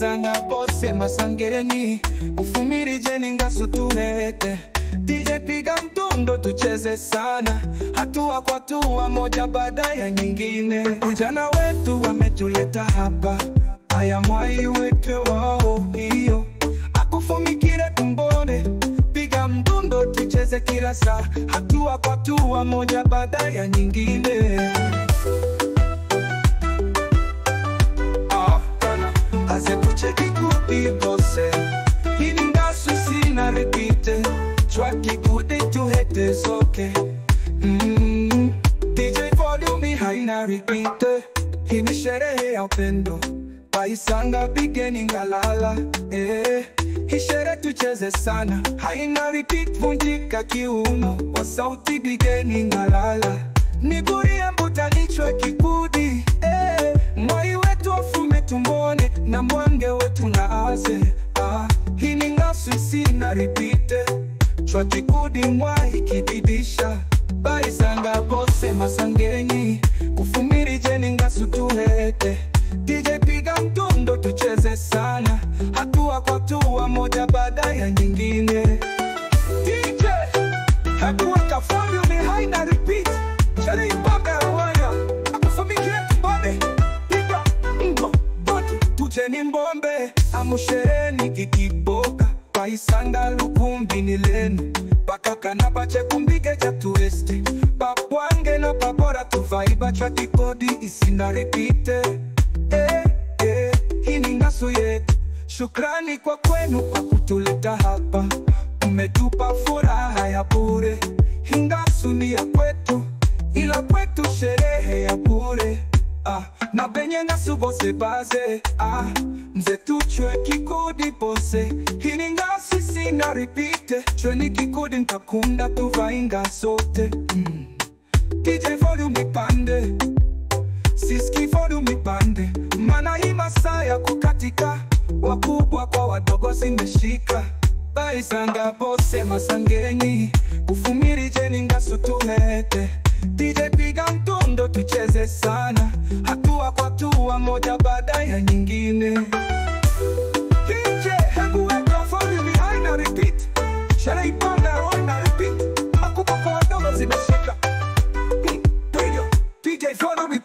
Baisanga bose masangeni, ufumirije ningasu tulete. DJ piga mdundo tucheze sana, hatua kwa hatua moja baada ya nyingine. Vijana wetu wametuleta hapa, haya mwai wetu wao hiyo. Akufumikire tumbone, piga mdundo tucheze kila saa, hatua kwa hatua moja baada ya nyingine. Aze tucheki kudi bose, hini ngasu sina repeat. Track good to hit this okay. DJ volume haina repeat. Hii ni sherehe ya upendo, Baisanga beginning alala. Hii sherehe tucheze sana, haina repeat, vunjika kiuno kwa sauti beginning alala. Nigurie mbuta nichwe kikudi, mwai wetu wafume tumbone na mwange wetu na aze. Hii ni ngasu sina repeat. Chwati kudi mwai kibidisha, Baisanga bose masangeni, ufumirije ningasu tuhete. DJ piga mdundo tucheze sana, hatua kwa hatua moja baada ya nyingine. DJ hatua kafanya ni haina repeat, chale ipaka wanya, akufumikire tumbone, piga mdo bote tujeni mbombe, amushereni kikiboka. Baisanga lukumbi ni lenu, bakaka na bache kumbige jatu este. Babwange na babora tuvaiba chati kodi isina repeat. Hii ni ngasu yetu, shukrani kwa kwenu kwa kutuleta hapa. Umetupa furaha ya bure, hii ngasu ni ya kwetu, ila kwetu sherehe ya bure. Na benye ngasu bose baze, mze tuchwe kikudi bose. Hii ni ngasu sina repeat, chweni kikudi ntakunda tuvainga sote. DJ volume pande, siski volume pande, mana hii masaa ya kukatika, wakubwa kwa wadogo zimeshika. Baisanga bose masangeni, ufumirije ningasu tuhete. DJ piga mdundo tucheze sana, hatua kwa hatua moja baada ya nyingine. DJ hebu weka volume haina repeat, sherehe ipanda haina repeat, makubwa kwa wadogo zimeshika. DJ volume